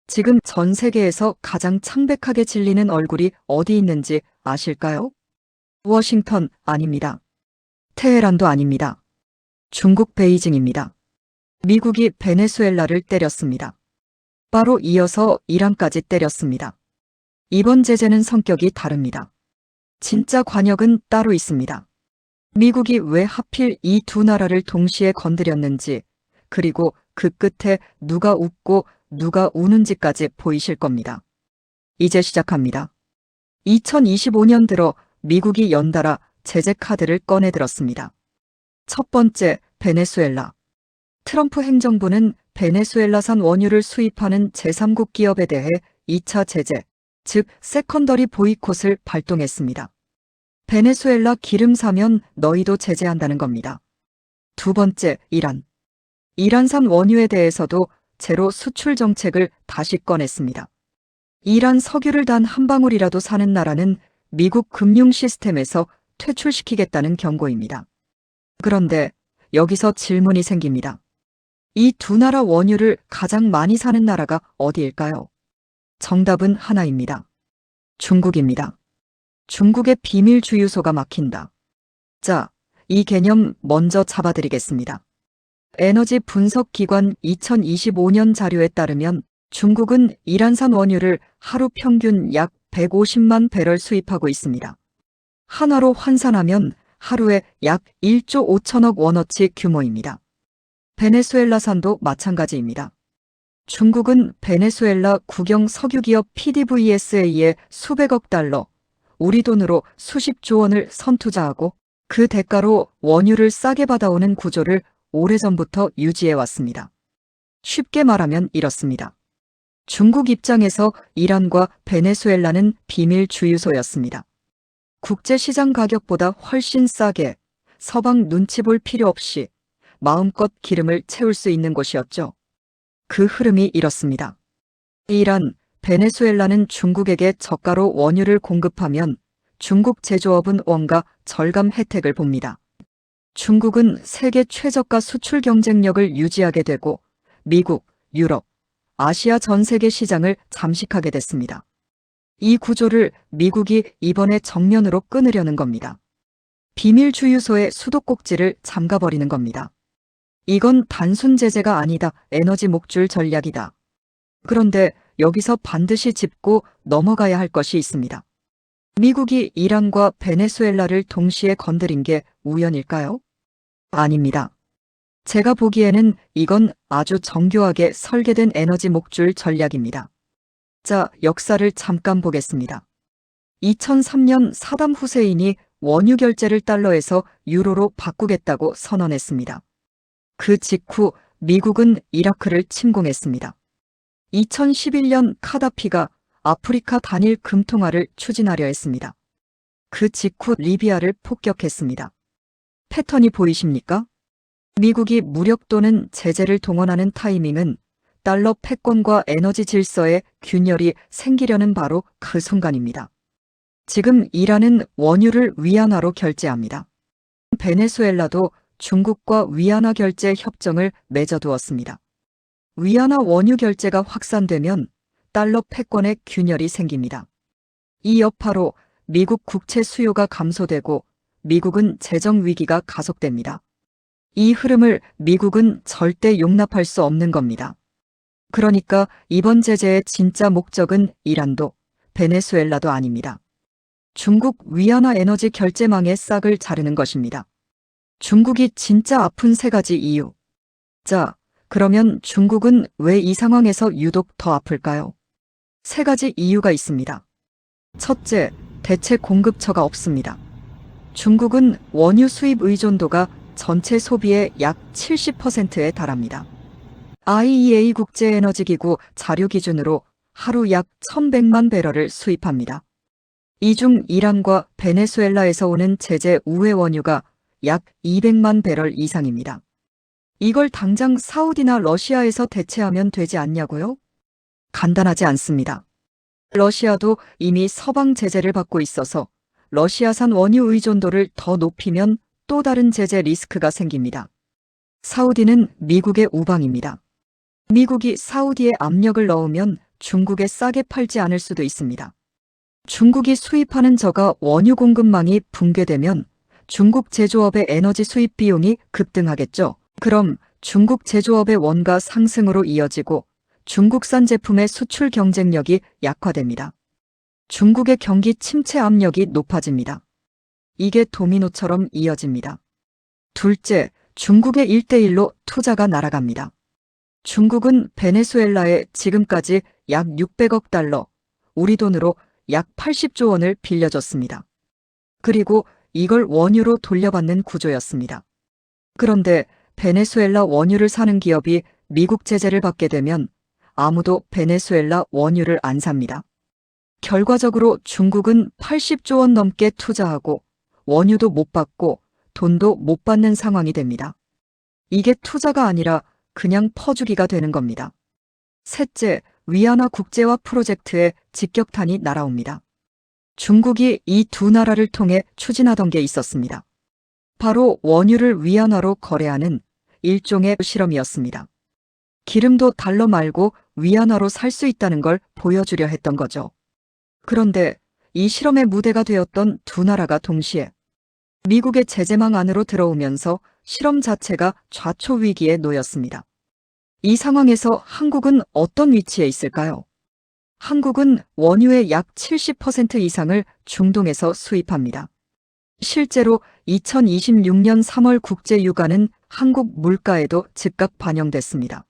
지금 전 세계에서 가장 창백하게 질리는 얼굴이 어디 있는지 아실까요? 워싱턴 아닙니다. 테헤란도 아닙니다. 중국 베이징입니다. 미국이 베네수엘라를 때렸습니다. 바로 이어서 이란까지 때렸습니다. 이번 제재는 성격이 다릅니다. 진짜 관역은 따로 있습니다. 미국이 왜 하필 이 두 나라를 동시에 건드렸는지, 그리고 그 끝에 누가 웃고 누가 우는지까지 보이실 겁니다. 이제 시작합니다. 2025년 들어 미국이 연달아 제재 카드를 꺼내들었습니다. 첫 번째, 베네수엘라. 트럼프 행정부는 베네수엘라산 원유를 수입하는 제3국 기업에 대해 2차 제재, 즉 세컨더리 보이콧을 발동했습니다. 베네수엘라 기름 사면 너희도 제재한다는 겁니다. 두 번째, 이란. 이란산 원유에 대해서도 제로 수출 정책을 다시 꺼냈습니다. 이란 석유를 단 한 방울이라도 사는 나라는 미국 금융 시스템에서 퇴출시키겠다는 경고입니다. 그런데 여기서 질문이 생깁니다. 이 두 나라 원유를 가장 많이 사는 나라가 어디일까요? 정답은 하나입니다. 중국입니다. 중국의 비밀 주유소가 막힌다. 자, 이 개념 먼저 잡아드리겠습니다. 에너지 분석 기관 2025년 자료에 따르면 중국은 이란산 원유를 하루 평균 약 150만 배럴 수입하고 있습니다. 한화로 환산하면 하루에 약 1조 5천억 원어치 규모입니다. 베네수엘라산도 마찬가지입니다. 중국은 베네수엘라 국영 석유기업 PDVSA에 수백억 달러, 우리 돈으로 수십조 원을 선투자하고 그 대가로 원유를 싸게 받아오는 구조를 오래전부터 유지해왔습니다. 쉽게 말하면 이렇습니다. 중국 입장에서 이란과 베네수엘라는 비밀 주유소였습니다. 국제시장 가격보다 훨씬 싸게 서방 눈치 볼 필요 없이 마음껏 기름을 채울 수 있는 곳이었죠. 그 흐름이 이렇습니다. 이란, 베네수엘라는 중국에게 저가로 원유를 공급하면 중국 제조업은 원가 절감 혜택을 봅니다. 중국은 세계 최저가 수출 경쟁력을 유지하게 되고 미국, 유럽, 아시아 전 세계 시장을 잠식하게 됐습니다. 이 구조를 미국이 이번에 정면으로 끊으려는 겁니다. 비밀 주유소의 수도꼭지를 잠가버리는 겁니다. 이건 단순 제재가 아니다. 에너지 목줄 전략이다. 그런데 여기서 반드시 짚고 넘어가야 할 것이 있습니다. 미국이 이란과 베네수엘라를 동시에 건드린 게 우연일까요? 아닙니다. 제가 보기에는 이건 아주 정교하게 설계된 에너지 목줄 전략입니다. 자, 역사를 잠깐 보겠습니다. 2003년 사담 후세인이 원유 결제를 달러에서 유로로 바꾸겠다고 선언했습니다. 그 직후 미국은 이라크를 침공했습니다. 2011년 카다피가 아프리카 단일 금통화를 추진하려 했습니다. 그 직후 리비아를 폭격했습니다. 패턴이 보이십니까? 미국이 무력 또는 제재를 동원하는 타이밍은 달러 패권과 에너지 질서의 균열이 생기려는 바로 그 순간입니다. 지금 이란은 원유를 위안화로 결제합니다. 베네수엘라도 중국과 위안화 결제 협정을 맺어두었습니다. 위안화 원유 결제가 확산되면 달러 패권의 균열이 생깁니다. 이 여파로 미국 국채 수요가 감소되고 미국은 재정 위기가 가속됩니다. 이 흐름을 미국은 절대 용납할 수 없는 겁니다. 그러니까 이번 제재의 진짜 목적은 이란도 베네수엘라도 아닙니다. 중국 위안화 에너지 결제망의 싹을 자르는 것입니다. 중국이 진짜 아픈 세 가지 이유. 자, 그러면 중국은 왜 이 상황에서 유독 더 아플까요? 세 가지 이유가 있습니다. 첫째, 대체 공급처가 없습니다. 중국은 원유 수입 의존도가 전체 소비의 약 70%에 달합니다. IEA 국제에너지기구 자료 기준으로 하루 약 1,100만 배럴을 수입합니다. 이 중 이란과 베네수엘라에서 오는 제재 우회 원유가 약 200만 배럴 이상입니다. 이걸 당장 사우디나 러시아에서 대체하면 되지 않냐고요? 간단하지 않습니다. 러시아도 이미 서방 제재를 받고 있어서 러시아산 원유 의존도를 더 높이면 또 다른 제재 리스크가 생깁니다. 사우디는 미국의 우방입니다. 미국이 사우디에 압력을 넣으면 중국에 싸게 팔지 않을 수도 있습니다. 중국이 수입하는 저가 원유 공급망이 붕괴되면 중국 제조업의 에너지 수입 비용이 급등하겠죠. 그럼 중국 제조업의 원가 상승으로 이어지고 중국산 제품의 수출 경쟁력이 약화됩니다. 중국의 경기 침체 압력이 높아집니다. 이게 도미노처럼 이어집니다. 둘째, 중국의 1대1로 투자가 날아갑니다. 중국은 베네수엘라에 지금까지 약 600억 달러, 우리 돈으로 약 80조 원을 빌려줬습니다. 그리고 이걸 원유로 돌려받는 구조였습니다. 그런데 베네수엘라 원유를 사는 기업이 미국 제재를 받게 되면 아무도 베네수엘라 원유를 안 삽니다. 결과적으로 중국은 80조 원 넘게 투자하고 원유도 못 받고 돈도 못 받는 상황이 됩니다. 이게 투자가 아니라 그냥 퍼주기가 되는 겁니다. 셋째, 위안화 국제화 프로젝트에 직격탄이 날아옵니다. 중국이 이 두 나라를 통해 추진하던 게 있었습니다. 바로 원유를 위안화로 거래하는 일종의 실험이었습니다. 기름도 달러 말고 위안화로 살 수 있다는 걸 보여주려 했던 거죠. 그런데 이 실험의 무대가 되었던 두 나라가 동시에 미국의 제재망 안으로 들어오면서 실험 자체가 좌초 위기에 놓였습니다. 이 상황에서 한국은 어떤 위치에 있을까요? 한국은 원유의 약 70% 이상을 중동에서 수입합니다. 실제로 2026년 3월 국제유가는 한국 물가에도 즉각 반영됐습니다.